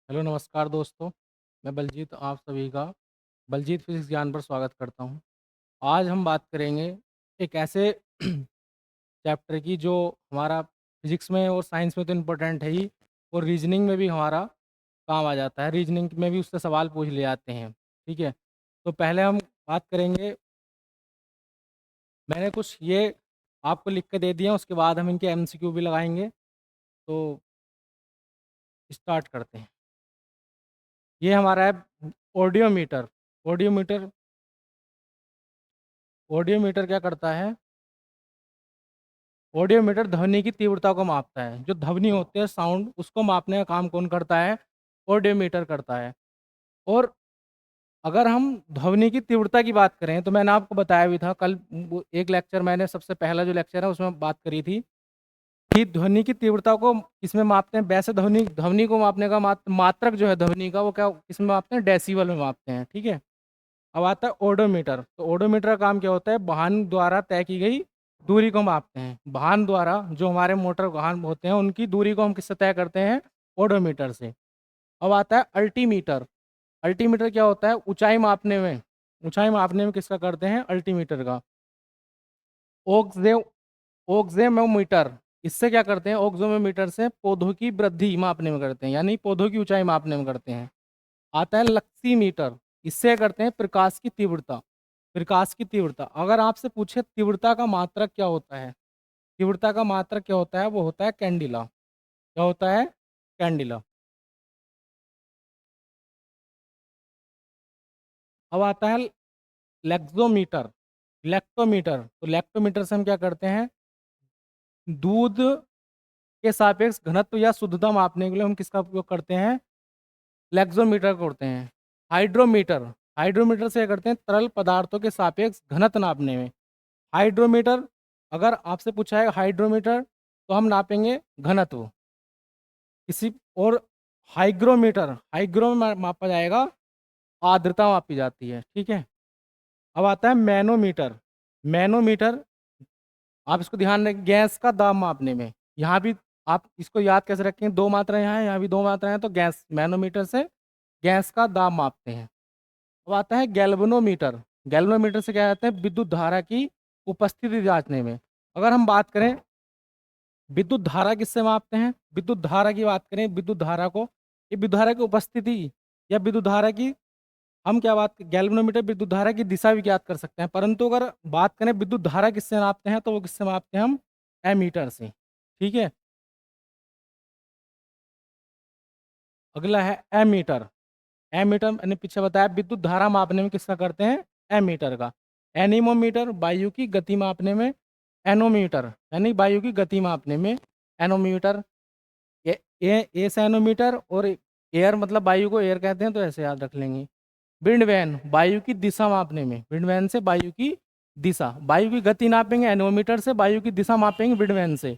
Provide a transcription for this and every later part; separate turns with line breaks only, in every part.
Hello नमस्कार दोस्तों, मैं बलजीत आप सभी का बलजीत फिज़िक्स ज्ञान पर स्वागत करता हूँ। आज हम बात करेंगे एक ऐसे चैप्टर की जो हमारा फिज़िक्स में और साइंस में तो इम्पोर्टेंट है ही और रीज़निंग में भी हमारा काम आ जाता है। रीज़निंग में भी उससे सवाल पूछ लिए जाते हैं, ठीक है? तो पहले हम बात करेंगे मैंने कुछ ये आपको लिख के दे दिए हैं, उसके बाद हम इनके एमसीक्यू भी लगाएँगे। तो स्टार्ट करते हैं। ये हमारा है ऑडियोमीटर। ऑडियोमीटर ऑडियोमीटर क्या करता है? ऑडियोमीटर ध्वनि की तीव्रता को मापता है। जो ध्वनि होती है साउंड उसको मापने का काम कौन करता है? ऑडियोमीटर करता है। और अगर हम ध्वनि की तीव्रता की बात करें तो मैंने आपको बताया भी था कल वो एक लेक्चर मैंने सबसे पहला जो लेक्चर है उसमें बात करी थी कि ध्वनि की तीव्रता को किसमें मापते हैं? वैसे ध्वनि ध्वनि को मापने का मात्रक जो है ध्वनि का वो क्या किसमें मापते हैं? डेसिबल में मापते हैं, ठीक है? अब आता है ओडोमीटर। तो ओडोमीटर का काम क्या होता है? वाहन द्वारा तय की गई दूरी को मापते हैं। वाहन द्वारा जो हमारे मोटर वाहन होते हैं उनकी दूरी को हम किससे तय करते हैं? ओडोमीटर से। अब आता है अल्टीमीटर। अल्टीमीटर क्या होता है? ऊंचाई मापने में किसका करते हैं? अल्टीमीटर का। ओक्से ओक्सेमोमीटर इससे क्या करते हैं? ओक्सेमोमीटर से पौधों की वृद्धि मापने में करते हैं, यानी पौधों की ऊंचाई मापने में करते हैं। आता है लक्सीमीटर। इससे करते हैं प्रकाश की तीव्रता। प्रकाश की तीव्रता अगर आपसे पूछे तीव्रता का मात्रक क्या होता है? तीव्रता का मात्रक क्या होता है? वो होता है कैंडिला। क्या होता है? कैंडिला। अब आता है लेक्सोमीटर। लेक्टोमीटर। तो लेक्टोमीटर से हम क्या करते हैं? दूध के सापेक्ष घनत्व या शुद्धता मापने के लिए हम किसका उपयोग करते हैं? लेक्सोमीटर करते हैं। हाइड्रोमीटर। हाइड्रोमीटर से क्या करते हैं? तरल पदार्थों के सापेक्ष घनत्व नापने में। हाइड्रोमीटर अगर आपसे पूछा है हाइड्रोमीटर तो हम नापेंगे घनत्व। किसी और हाइग्रोमीटर हाइग्रो में मापा जाएगा, आर्द्रता मापी जाती है, ठीक है? अब आता है मैनोमीटर। मैनोमीटर आप इसको ध्यान रखें गैस का दाब मापने में। यहाँ भी आप इसको याद कैसे रखें? 2 मात्राएँ यहाँ हैं, यहाँ भी 2 मात्राएँ हैं, तो गैस मैनोमीटर से गैस का दाब मापते हैं। अब आता है गैल्वेनोमीटर। गैल्वेनोमीटर से क्या कहते हैं? विद्युत धारा की उपस्थिति जाँचने में। अगर हम बात करें विद्युत धारा किससे मापते हैं? विद्युत धारा की बात करें, विद्युत धारा को ये विद्युत धारा की उपस्थिति या विद्युत धारा की हम क्या बात गैल्वेनोमीटर विद्युत धारा की दिशा भी ज्ञात कर सकते हैं, परंतु अगर बात करें विद्युत धारा किससे नापते हैं तो वो किससे मापते हैं? हम एमीटर से, ठीक है? अगला है एमीटर। एमीटर मैंने पीछे बताया विद्युत धारा मापने में किसका करते हैं? एमीटर का। एनीमोमीटर वायु की गति मापने में। एनोमीटर यानी वायु की गति मापने में। एनोमीटर ए सैनोमीटर और एयर मतलब वायु को एयर कहते हैं, तो ऐसे याद रख लेंगे। विंड वैन वायु की दिशा मापने में। विंड वैन से वायु की दिशा, वायु की गति नापेंगे एनोमीटर से, वायु की दिशा मापेंगे विंड वैन से।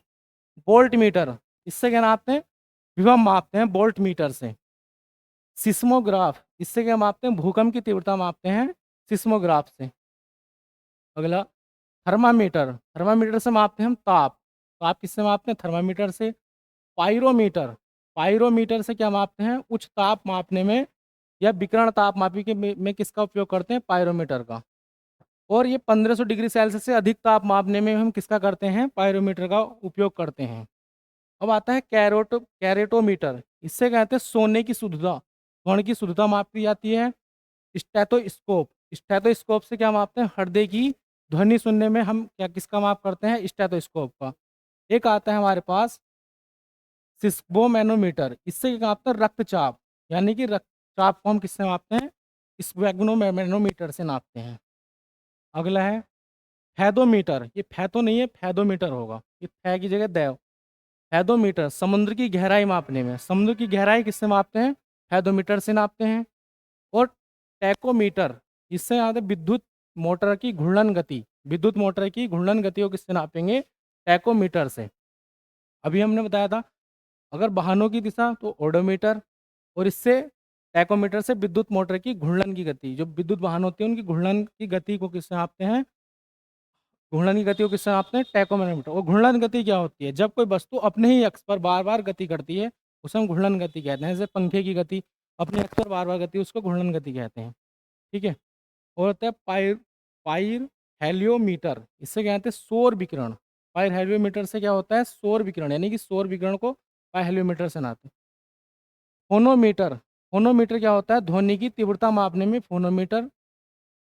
वोल्ट मीटर इससे क्या नापते हैं? विभव मापते हैं वोल्ट मीटर से। सिस्मोग्राफ इससे क्या मापते हैं? भूकंप की तीव्रता मापते हैं सिस्मोग्राफ से। अगला थर्मामीटर। थर्मामीटर से मापते हैं हम ताप। ताप किससे मापते हैं? थर्मामीटर से। पायरोमीटर। पायरोमीटर से क्या मापते हैं? उच्च ताप मापने में या विकिरण ताप मापी के में किसका उपयोग करते हैं? पायरोमीटर का। और ये 1500 डिग्री सेल्सियस से अधिक ताप मापने में हम किसका करते हैं? पायरोमीटर का उपयोग करते हैं। अब आता है कैरेटोमीटर। इससे कहते हैं सोने की शुद्धता, स्वर्ण की शुद्धता मापी जाती है। स्टेथोस्कोप। स्टेथोस्कोप से क्या मापते हैं? हृदय की ध्वनि सुनने में हम क्या किसका माप करते हैं? स्टेथोस्कोप का। एक आता है हमारे पास सिस्बोमैनोमीटर। इससे क्या मापते हैं? रक्तचाप, यानी कि रक्तचाप को हम किससे मापते हैं? स्फेग्नोमैनोमीटर से नापते हैं। अगला है फैदोमीटर। ये फैथो नहीं है, फैदोमीटर होगा, ये फै की जगह दैव। फैदोमीटर समुद्र की गहराई मापने में। समुद्र की गहराई किससे मापते हैं? फैदोमीटर से नापते हैं। और टैकोमीटर इससे याद है विद्युत मोटर की घूर्णन गति। विद्युत मोटर की घूर्णन गति को किससे नापेंगे? टैकोमीटर से। अभी हमने बताया था अगर वाहनों की दिशा तो ओडोमीटर, और इससे टैकोमीटर से विद्युत मोटर की घूर्णन की गति, जो विद्युत वाहन होती है उनकी घूर्णन की गति को किससे नापते हैं? घूर्णन की गति को किससे नापते हैं? टैकोमीटर। और घूर्णन गति क्या होती है? जब कोई वस्तु अपने ही अक्ष पर बार बार गति करती है उसे हम घूर्णन गति कहते हैं। जैसे पंखे की गति अपनी अक्सर बार-बार गति, उसको घूर्णन गति कहते हैं, ठीक है? और होता है पाइरहेलियोमीटर, इससे क्या कहते हैं सौर विकिरण। पाइरहेलियोमीटर से क्या होता है सौर विकिरण, यानी कि सौर विकिरण को पाइरहेलियोमीटर से नापते हैं। फोनोमीटर, फोनोमीटर क्या होता है ध्वनि की तीव्रता मापने में फोनोमीटर।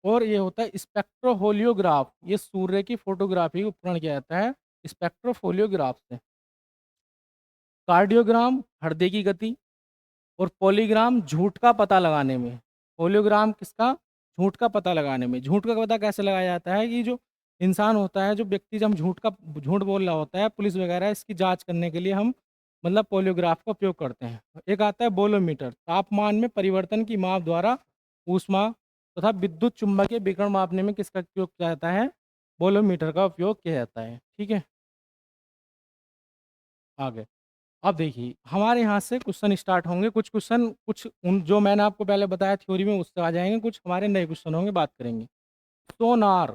और ये होता है स्पेक्ट्रोफोलियोग्राफ, ये सूर्य की फोटोग्राफी उपकरण किया जाता है स्पेक्ट्रोफोलियोग्राफ से। कार्डियोग्राम हृदय की गति। और पॉलीग्राम झूठ का पता लगाने में। पॉलीग्राम किसका? झूठ का पता लगाने में। झूठ का पता कैसे लगाया जाता है कि जो इंसान होता है, जो व्यक्ति जब हम झूठ बोल रहा होता है, पुलिस वगैरह इसकी जांच करने के लिए हम मतलब पॉलीग्राफ का उपयोग करते हैं। एक आता है बोलोमीटर, तापमान में परिवर्तन की माप द्वारा ऊष्मा तथा विद्युत चुम्बकीय विकिरण मापने में किसका उपयोग किया जाता है? बोलोमीटर का उपयोग किया जाता है। ठीक है, आगे। अब देखिए हमारे यहाँ से क्वेश्चन स्टार्ट होंगे। कुछ क्वेश्चन कुछ उन जो मैंने आपको पहले बताया थ्योरी में उससे आ जाएंगे, कुछ हमारे नए क्वेश्चन होंगे, बात करेंगे। सोनार,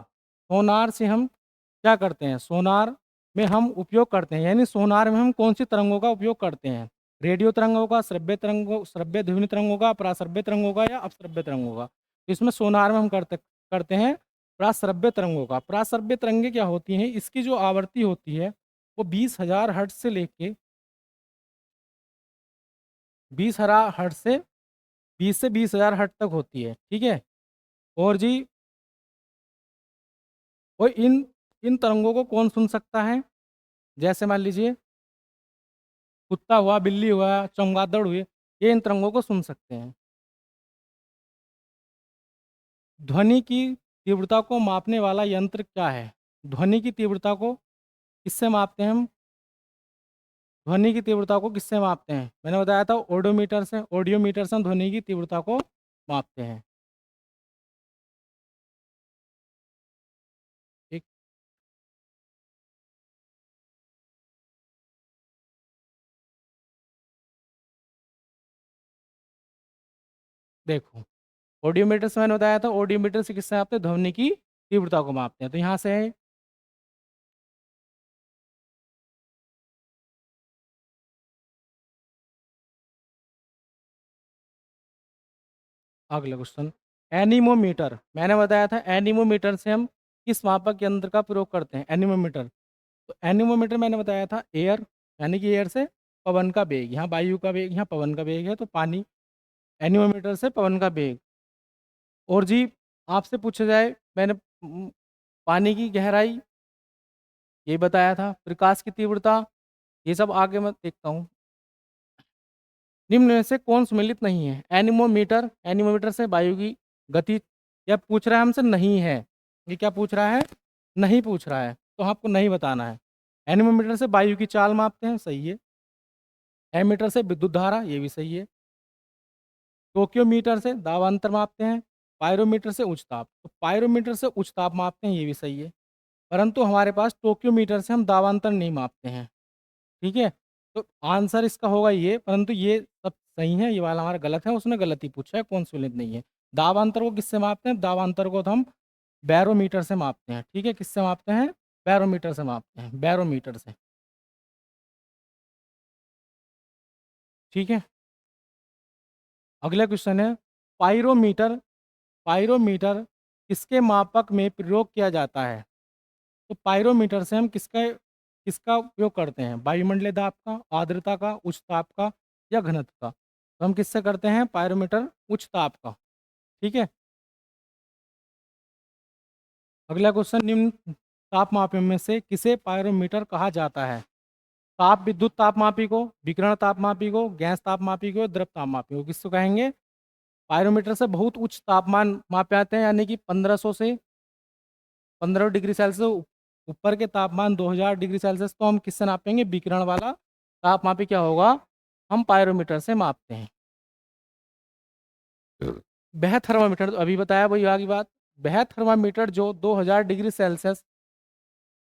सोनार से हम क्या करते हैं? सोनार में हम उपयोग करते हैं, यानी सोनार में हम कौन सी तरंगों का उपयोग करते हैं? रेडियो तरंगों का, श्रव्य तरंगों, श्रव्य ध्वनि तरंगों का, प्राश्रव्य तरंगों का या अपश्रव्य तरंगों का? तो इसमें सोनार में हम करते करते हैं प्राश्रव्य तरंगों का। प्राश्रव्य तरंगें क्या होती हैं? इसकी जो आवृत्ति होती है वो 20,000 हर्ट्ज से लेके 20,000 हर्ट्ज से 20,000 हर्ट्ज तक होती है, ठीक है? और जी, और इन इन तरंगों को कौन सुन सकता है? जैसे मान लीजिए कुत्ता हुआ, बिल्ली हुआ, चमगादड़ हुए, ये इन तरंगों को सुन सकते हैं। ध्वनि की तीव्रता को मापने वाला यंत्र क्या है? ध्वनि की तीव्रता को किससे मापते हैं हम? ध्वनि की तीव्रता को किससे मापते हैं? मैंने बताया था ऑडियोमीटर से। ऑडियोमीटर से हम ध्वनि की तीव्रता को मापते हैं। ठीक, देखो ऑडियोमीटर से मैंने बताया था, ऑडियोमीटर से किससे मापते हैं? ध्वनि की तीव्रता को मापते हैं। तो यहाँ से है अगला क्वेश्चन। एनीमोमीटर, मैंने बताया था एनीमोमीटर से हम किस मापक यंत्र का प्रयोग करते हैं? एनीमोमीटर। तो एनीमोमीटर मैंने बताया था एयर, यानी कि एयर से पवन का वेग, यहाँ वायु का वेग, यहाँ पवन का वेग है, तो पानी। एनीमोमीटर से पवन का वेग। और जी, आपसे पूछा जाए, मैंने पानी की गहराई ये बताया था, प्रकाश की तीव्रता, ये सब आगे मैं देखता हूँ। निम्न में से कौन सम्मिलित नहीं है? एनीमोमीटर, एनीमोमीटर से वायु की गति, यह पूछ रहा है हमसे नहीं है। ये क्या पूछ रहा है? नहीं पूछ रहा है, तो आपको नहीं बताना है। एनीमोमीटर से वायु की चाल मापते हैं, सही है। एमीटर से विद्युत धारा, ये भी सही है। टोक्योमीटर से दाबांतर मापते हैं। पायरोमीटर से उच्च ताप, तो पायरोमीटर से उच्च ताप मापते हैं, ये भी सही है। परंतु हमारे पास टोक्योमीटर से हम दाबांतर नहीं मापते हैं, ठीक है? तो आंसर इसका होगा ये, परंतु ये सब सही है, ये वाला हमारा गलत है, उसने गलत ही पूछा है, कौन सुनित नहीं है। दाबांतर को किससे मापते हैं? दाबांतर को तो हम बैरोमीटर से मापते हैं, ठीक है? किससे मापते हैं? बैरोमीटर से मापते हैं, बैरोमीटर से, ठीक है? अगला क्वेश्चन है पायरोमीटर, पायरोमीटर किसके मापक में प्रयोग किया जाता है? तो पायरोमीटर से हम किसका किसका उपयोग करते हैं? वायुमंडलीय दाब का, आर्द्रता का, उच्च ताप का या घनत्व का? तो हम किससे करते हैं पायरोमीटर? उच्च ताप का, ठीक है? अगला क्वेश्चन, निम्न तापमापी में से किसे पायरोमीटर कहा जाता है? ताप विद्युत तापमापी को, विकिरण तापमापी को, गैस तापमापी को, द्रव तापमापी को, किसको कहेंगे? पायरोमीटर से बहुत उच्च तापमान मापे जाते हैं, यानी कि 1500 से 15 डिग्री सेल्सियस ऊपर के तापमान 2000 डिग्री सेल्सियस, तो हम किससे नापेंगे? विकिरण वाला तापमापी क्या होगा? हम पायरोमीटर से मापते हैं। वह थर्मामीटर, तो अभी बताया वही आगे बात। वह थर्मामीटर जो 2000 डिग्री सेल्सियस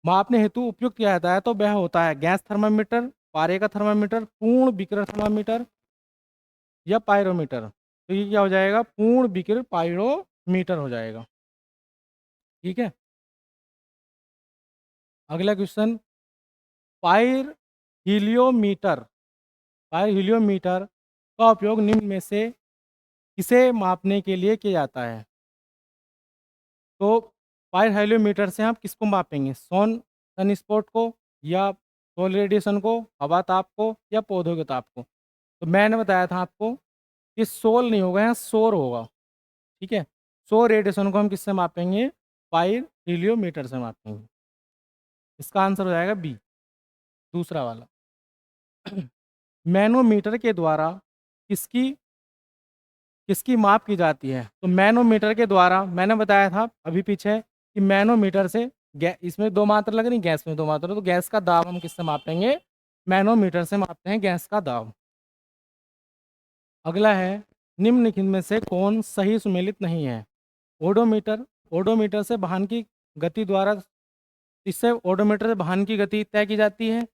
मापने हेतु उपयोग किया जाता है, तो वह होता है गैस थर्मामीटर, पारे का थर्मामीटर, पूर्ण विकिरण थर्मामीटर या पायरोमीटर। तो ये क्या हो जाएगा? पूर्ण विकिरण पायरोमीटर हो जाएगा, ठीक है? अगला क्वेश्चन, पायर हीलियोमीटर, पायरोहीलियोमीटर का उपयोग निम्न में से किसे मापने के लिए किया जाता है? तो पायरोहीलियोमीटर से हम किसको मापेंगे? सनस्पॉट को, या सोल रेडिएशन को, हवा ताप को, या पौधों के ताप को? तो मैंने बताया था आपको कि सोल नहीं होगा, यहाँ सौर होगा। ठीक है? सौर रेडिएशन को हम किससे मापेंगे? पायरोहीलियोमीटर से मापेंगे। इसका आंसर हो जाएगा बी, दूसरा वाला। मैनोमीटर के द्वारा किसकी किसकी माप की जाती है? तो मैनोमीटर के द्वारा मैंने बताया था अभी पीछे कि मैनोमीटर से इसमें 2 मात्रा लग रही, गैस में 2 मात्रा, तो गैस का दाब हम किससे मापेंगे? मैनोमीटर से मापते हैं गैस का दाब। अगला है, निम्नलिखित में से कौन सही सुमेलित नहीं है? ओडोमीटर, ओडोमीटर से वाहन की गति द्वारा, इससे ओडोमीटर से वाहन की गति तय की जाती है।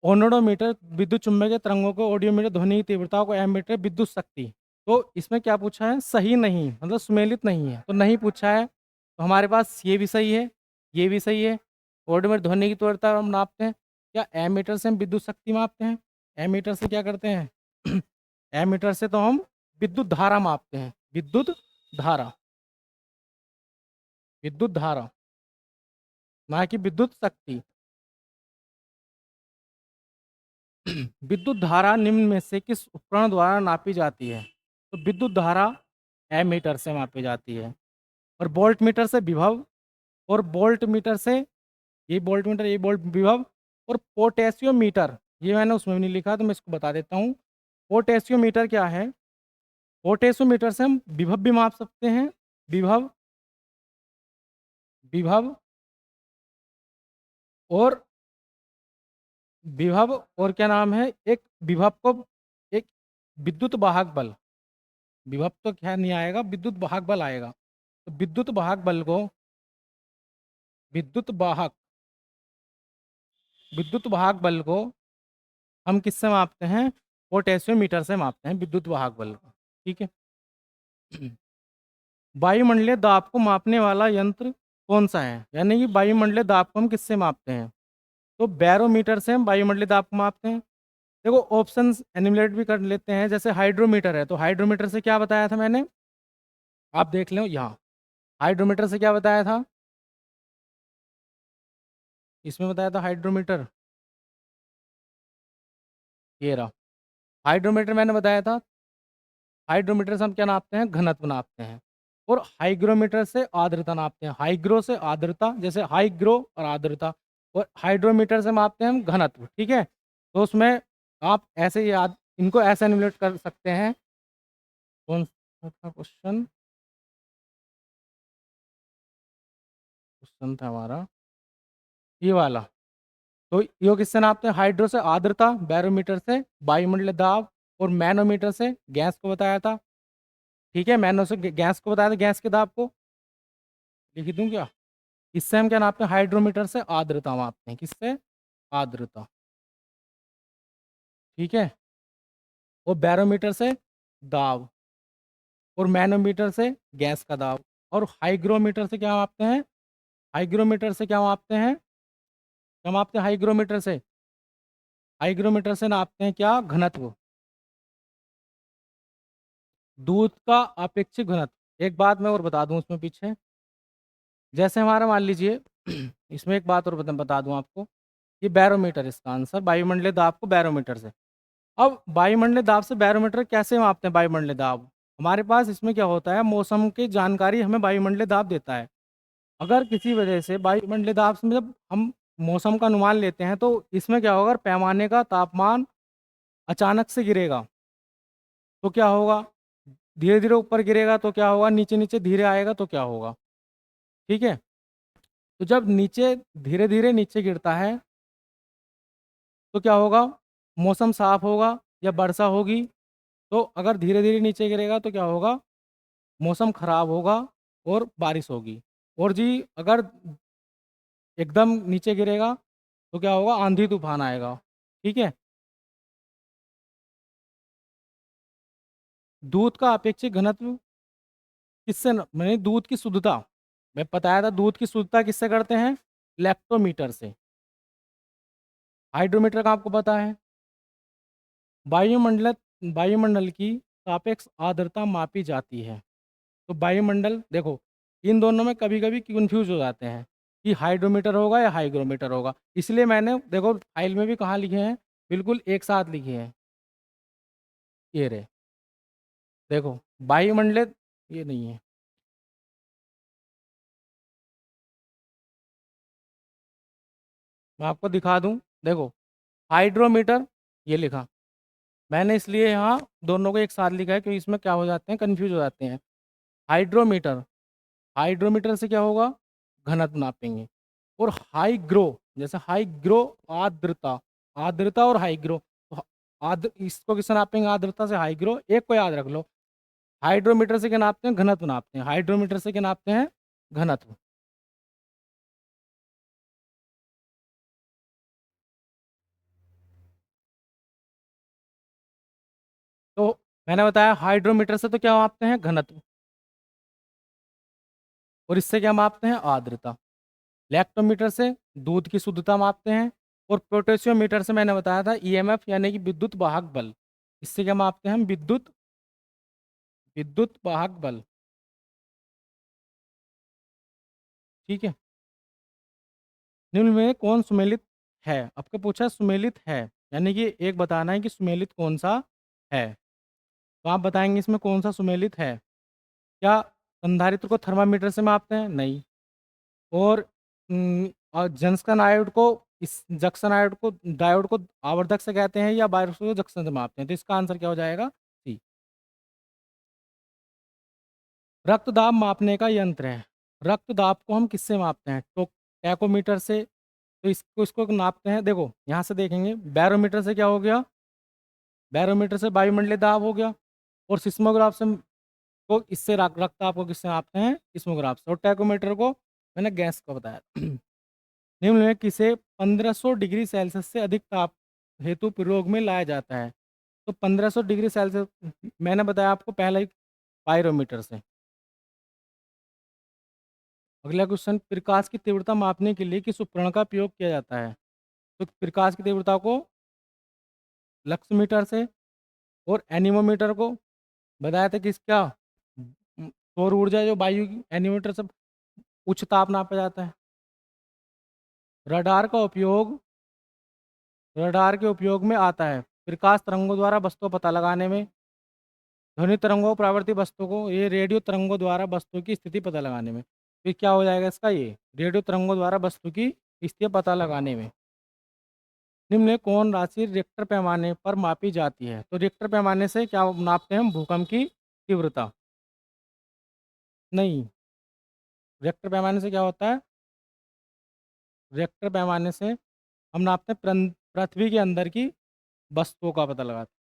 ओनोडोमीटर विद्युत चुम्बकीय तरंगों को, ऑडियोमीटर ध्वनि की तीव्रता को, एमीटर विद्युत शक्ति। तो इसमें क्या पूछा है? सही नहीं, मतलब सुमेलित नहीं है, तो नहीं पूछा है। तो हमारे पास ये भी सही है, ये भी सही है। ऑडियोमीटर ध्वनि की तीव्रता हम नापते हैं, क्या एमीटर से हम विद्युत शक्ति मापते हैं? एमीटर से क्या करते हैं? एमीटर से तो हम विद्युत धारा मापते हैं, विद्युत धारा, विद्युत धारा, ना कि विद्युत शक्ति। विद्युत धारा निम्न में से किस उपकरण द्वारा नापी जाती है? तो विद्युत धारा एमीटर से मापी जाती है, और वोल्ट मीटर से विभव, और वोल्ट मीटर से ये वोल्ट मीटर, ये वोल्ट विभव, और पोटेशियोमीटर, ये मैंने उसमें भी नहीं लिखा तो मैं इसको बता देता हूँ। पोटेशियोमीटर क्या है? पोटेशियोमीटर से हम विभव भी माप सकते हैं, विभव, विभव, और विभव, और क्या नाम है, एक विभव को, एक विद्युत वाहक बल, विभव तो क्या नहीं आएगा, विद्युत वाहक बल आएगा। तो विद्युत वाहक बल को, विद्युत वाहक, विद्युत वाहक बल को हम किससे मापते हैं? पोटेशियोमीटर से मापते हैं विद्युत वाहक बल को। ठीक है? वायुमंडलीय दाब को मापने वाला यंत्र कौन सा है? यानी कि वायुमंडलीय दाब को हम किससे मापते हैं? तो बैरोमीटर से हम वायुमंडलीय दाब को मापते हैं। देखो ऑप्शंस एनिमुलेट भी कर लेते हैं, जैसे हाइड्रोमीटर है, तो हाइड्रोमीटर से क्या बताया था मैंने? आप देख लो यहाँ, हाइड्रोमीटर से क्या बताया था? इसमें बताया था हाइड्रोमीटर, ये रहा हाइड्रोमीटर, मैंने बताया था। हाइड्रोमीटर से हम क्या नापते हैं? घनत्व नापते हैं। और हाइग्रोमीटर से आर्द्रता नापते हैं, हाइग्रो से आर्द्रता, जैसे हाइग्रो और आर्द्रता। और हाइड्रोमीटर से मापते हैं हम घनत्व। ठीक है? तो उसमें आप ऐसे याद, इनको ऐसे एनिमुलेट कर सकते हैं। कौन सा था क्वेश्चन? क्वेश्चन था हमारा ये वाला। तो यो किससे नापते हैं? हाइड्रो से आर्द्रता, बैरोमीटर से वायुमंडलीय दाब, और मैनोमीटर से गैस को बताया था। ठीक है? मैनो से गैस को बताया था, गैस के दाब को लिख दूं क्या? इससे हम क्या नापते हैं? हाइड्रोमीटर से आर्द्रता मापते हैं, किससे? आर्द्रता। ठीक है? और बैरोमीटर से दाब, और मैनोमीटर से गैस का दाब, और हाइग्रोमीटर से क्या मापते हैं? हाइग्रोमीटर से क्या मापते हैं? क्या मापते हैं हाइग्रोमीटर से? हाइग्रोमीटर से नापते हैं क्या? घनत्व, दूध का अपेक्षित घनत्व। एक बात मैं और बता दूं उसमें पीछे, जैसे हमारा मान लीजिए, इसमें एक बात और बता दूं आपको, ये बैरोमीटर, इसका आंसर वायुमंडलीय दाब को बैरोमीटर से। अब वायुमंडलीय दाब से बैरोमीटर कैसे मापते हैं? वायुमंडलीय दाब, हमारे पास इसमें क्या होता है, मौसम की जानकारी हमें वायुमंडलीय दाब देता है। अगर किसी वजह से वायुमंडलीय दाब से, जब हम मौसम का अनुमान लेते हैं, तो इसमें क्या होगा, पैमाने का तापमान अचानक से गिरेगा तो क्या होगा, धीरे धीरे ऊपर गिरेगा तो क्या होगा, नीचे नीचे धीरे आएगा तो क्या होगा। ठीक है? तो जब नीचे, धीरे धीरे नीचे गिरता है तो क्या होगा, मौसम साफ होगा या वर्षा होगी। तो अगर धीरे धीरे नीचे गिरेगा तो क्या होगा, मौसम खराब होगा और बारिश होगी। और जी अगर एकदम नीचे गिरेगा तो क्या होगा, आंधी तूफान आएगा। ठीक है? दूध का अपेक्षित घनत्व किससे मैंने दूध की शुद्धता, मैं बताया था दूध की शुद्धता किससे करते हैं? लैक्टोमीटर से। हाइड्रोमीटर का आपको पता है, वायुमंडल वायुमंडल की सापेक्ष आर्द्रता मापी जाती है। तो वायुमंडल देखो, इन दोनों में कभी-कभी कन्फ्यूज़ हो जाते हैं कि हाइड्रोमीटर होगा या हाइग्रोमीटर होगा। इसलिए मैंने देखो फाइल में भी कहाँ लिखे हैं, बिल्कुल एक साथ लिखे हैं। ये रहे, देखो वायुमंडलित ये नहीं है। मैं आपको दिखा दूँ, देखो हाइड्रोमीटर ये लिखा। मैंने इसलिए यहाँ दोनों को एक साथ लिखा है क्योंकि इसमें क्या हो जाते हैं, कन्फ्यूज़ हो जाते हैं। हाइड्रोमीटर, हाइड्रोमीटर से क्या होगा, घनत्व नापेंगे। और हाईग्रो, जैसे हाईग्रो आर्द्रता, आर्द्रता और हाईग्रो, तो आर्द्र इसको किससे नापेंगे, आर्द्रता से। हाईग्रो एक को याद रख लो। हाइड्रोमीटर से क्या नापते हैं, घनत्व नापते हैं। हाइड्रोमीटर से क्या नापते हैं, घनत्व। तो मैंने बताया हाइड्रोमीटर से तो क्या मापते हैं, घनत्व। और इससे क्या मापते हैं, आर्द्रता। लैक्टोमीटर से दूध की शुद्धता मापते हैं। और पोटेशियोमीटर से मैंने बताया था ईएमएफ यानी कि विद्युत वाहक बल। इससे क्या मापते हैं हम, विद्युत विद्युत वाहक बल। ठीक है। निम्न में कौन सुमेलित है, आपको पूछा सुमेलित है, यानी कि एक बताना है कि सुमेलित कौन सा है। तो आप बताएंगे इसमें कौन सा सुमेलित है। क्या संधारित्र को थर्मामीटर से मापते हैं, नहीं। और और जंक्शन आयोड को, इस जंक्शन आयोड को, डायोड को आवर्धक से कहते हैं या बायरक्स को जंक्शन से मापते हैं। तो इसका आंसर क्या हो जाएगा, सी। रक्तदाब मापने का यंत्र है। रक्तदाब को हम किससे मापते हैं, तो टैकोमीटर से। तो इसको इसको नापते हैं, देखो यहाँ से देखेंगे, बैरोमीटर से क्या हो गया, बैरोमीटर से वायुमंडलीय दाब हो गया। और सिस्मोग्राफ से को इससे रक्तदाब को किससे नापते हैं, सिस्मोग्राफ से। और टैकोमीटर को मैंने गैस का बताया। निम्न में किसे 1500 डिग्री सेल्सियस से अधिक ताप हेतु प्रयोग में लाया जाता है। तो 1500 डिग्री सेल्सियस मैंने बताया आपको पहले ही, पायरोमीटर से। अगला क्वेश्चन, प्रकाश की तीव्रता मापने के लिए किस उपकरण का प्रयोग किया जाता है। तो प्रकाश की तीव्रता को लक्समीटर से। और एनीमोमीटर को बताया था कि क्या, सौर ऊर्जा जो वायु की एनीमोमीटर से उच्च ताप नापा जाता है। रडार का उपयोग, रडार के उपयोग में आता है प्रकाश तरंगों द्वारा वस्तु का पता लगाने में। ध्वनि तरंगों, परावर्ती वस्तु को, ये रेडियो तरंगों द्वारा वस्तु की स्थिति पता लगाने में। फिर क्या हो जाएगा इसका, ये रेडियो तरंगों द्वारा वस्तु की स्थिति पता लगाने में। निम्न में कौन राशि रिक्टर पैमाने पर मापी जाती है। तो रिक्टर पैमाने से क्या नापते हैं हम, भूकंप की तीव्रता। नहीं, रिक्टर पैमाने से क्या होता है, रिक्टर पैमाने से हम नापते हैं पृथ्वी के अंदर की वस्तुओं का पता लगाते हैं।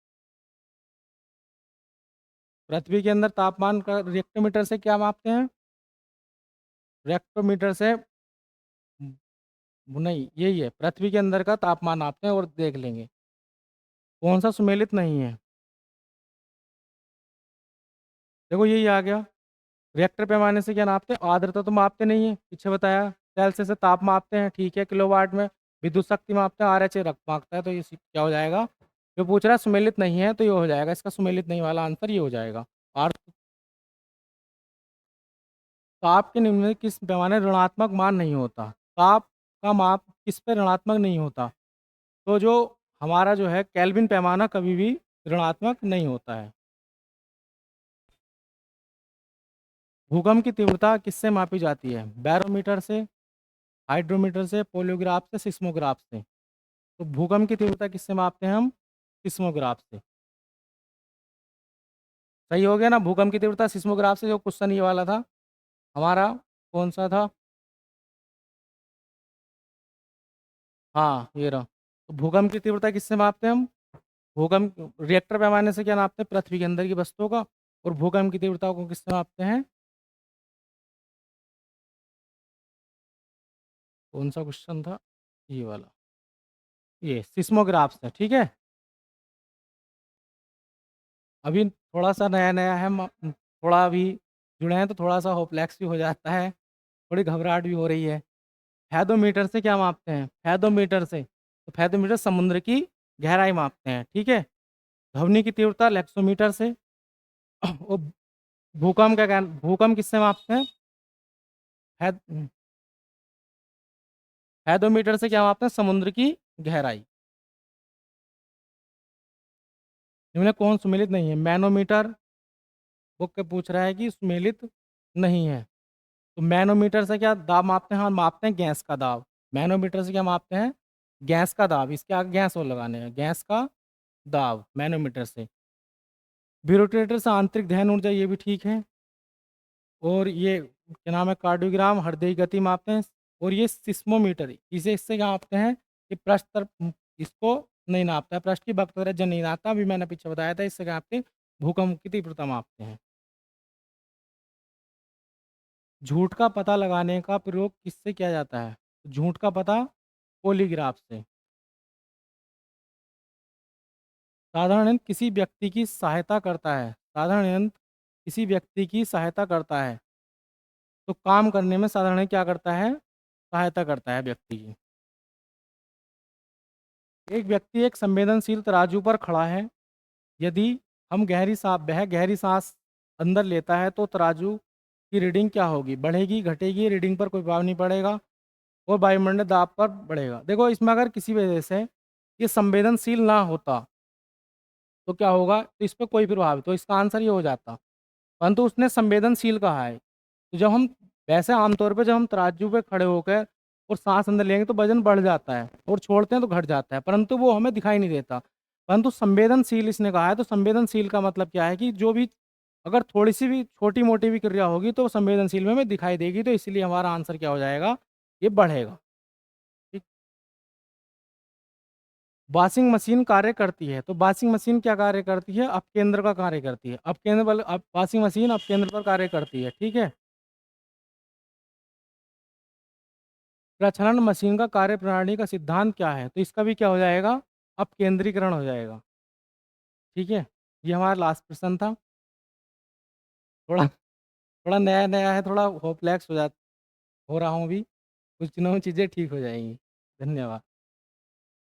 पृथ्वी के अंदर तापमान का रिक्टोमीटर से क्या मापते हैं, रिक्टोमीटर से, नहीं यही है, पृथ्वी के अंदर का तापमान नापते हैं। और देख लेंगे कौन सा सुमेलित नहीं है। देखो यही आ गया। रिएक्टर पैमाने से क्या नापते हैं, आर्द्रता तो मापते नहीं है, पीछे बताया। सेल्सियस से ताप मापते हैं, ठीक है। किलोवाट में विद्युत शक्ति मापते हैं, आरएच रक्त मापता है। तो ये क्या हो जाएगा, जो पूछ रहा है सुमेलित नहीं है, तो ये हो जाएगा इसका सुमेलित नहीं वाला आंसर, ये हो जाएगा। और ताप के निम्न में किस पैमाने ऋणात्मक मान नहीं होता। ताप का माप किस पे ऋणात्मक नहीं होता, तो जो हमारा जो है केल्विन पैमाना कभी भी ऋणात्मक नहीं होता है। भूकंप की तीव्रता किससे मापी जाती है, बैरोमीटर से, हाइड्रोमीटर से, पोलियोग्राफ से, सिस्मोग्राफ से। तो भूकंप की तीव्रता किससे मापते हैं हम, सिस्मोग्राफ से। सही हो गया ना, भूकंप की तीव्रता सिस्मोग्राफ से। जो क्वेश्चन ये वाला था हमारा, कौन सा था, हाँ ये रहा। तो भूकंप की तीव्रता किससे मापते हैं हम, भूकंप रिएक्टर पैमाने से क्या नापते हैं, पृथ्वी के अंदर की वस्तुओं का। और भूकंप की तीव्रता को किससे मापते हैं, कौन सा क्वेश्चन था, ये वाला, ये सिस्मोग्राफ से। ठीक है। अभी थोड़ा सा नया नया है, थोड़ा अभी जुड़े हैं, तो थोड़ा सा होपलेक्स भी हो जाता है, थोड़ी घबराहट भी हो रही है। फैदोमीटर से क्या मापते हैं, फैदोमीटर से, तो फैदोमीटर समुद्र की गहराई मापते हैं। ठीक है। ध्वनि की तीव्रता लैक्सोमीटर से। और भूकंप क्या भूकंप किससे मापते हैं? हैद हैदोमीटर से क्या मापते हैं? समुद्र की गहराई। इनमें कौन सुमेलित नहीं है? मैनोमीटर बुक के पूछ रहा है कि सुमेलित नहीं है। तो मैनोमीटर से क्या दाब मापते हैं? हाँ, मापते हैं गैस का दाब। मैनोमीटर से क्या मापते हैं? गैस का दाब। इसके आगे गैस और लगाने हैं, गैस का दाब मैनोमीटर से। ब्यूरोट्रेटर से आंतरिक दहन ऊर्जा, ये भी ठीक है। और ये क्या नाम है? कार्डियोग्राम हृदय की गति मापते हैं। और ये सिस्मोमीटर, इसे इससे क्या मापते हैं? कि पृष्ठ तर इसको नहीं नापता है, पृष्ठ की वक्रता नहीं नापता। अभी मैंने पीछे बताया था, इससे क्या आपके भूकंप की तीव्रता मापते हैं। झूठ का पता लगाने का प्रयोग किससे किया जाता है? झूठ का पता पॉलीग्राफ से। साधारण यंत्र किसी व्यक्ति की सहायता करता है। साधारण यंत्र किसी व्यक्ति की सहायता करता है। तो काम करने में साधारण यंत्र क्या करता है? सहायता करता है व्यक्ति की। एक व्यक्ति एक संवेदनशील तराजू पर खड़ा है। यदि हम वह गहरी सांस अंदर लेता है तो तराजू की रीडिंग क्या होगी? बढ़ेगी, घटेगी? रीडिंग पर कोई प्रभाव नहीं पड़ेगा। और वायुमंडलीय दाब पर बढ़ेगा। देखो, इसमें अगर किसी वजह से ये संवेदनशील ना होता तो क्या होगा? तो इस पे कोई प्रभाव, तो इसका आंसर ये हो जाता। परंतु उसने संवेदनशील कहा है। तो जब हम वैसे आमतौर पे जब हम तराजू पे खड़े होकर और सांस अंदर लेंगे तो वजन बढ़ जाता है, और छोड़ते हैं तो घट जाता है, परंतु वो हमें दिखाई नहीं देता। परंतु संवेदनशील इसने कहा है, तो संवेदनशील का मतलब क्या है? कि जो भी अगर थोड़ी सी भी छोटी मोटी भी क्रिया होगी तो संवेदनशील में हमें दिखाई देगी। तो इसलिए हमारा आंसर क्या हो जाएगा? ये बढ़ेगा। ठीक। वॉशिंग मशीन कार्य करती है, तो वॉशिंग मशीन क्या कार्य करती है? अपकेंद्र का कार्य करती है। अपकेंद्र बल वॉशिंग मशीन अपकेंद्र पर कार्य करती है। ठीक है। प्रक्षालन मशीन का कार्यप्रणाली का सिद्धांत क्या है? तो इसका भी क्या हो जाएगा? अपकेंद्रीकरण हो जाएगा। ठीक है। ये हमारा लास्ट प्रश्न था। थोड़ा थोड़ा नया नया है, थोड़ा होपलेक्स हो रहा हूँ अभी। कुछ दिनों में चीज़ें ठीक हो जाएंगी। धन्यवाद।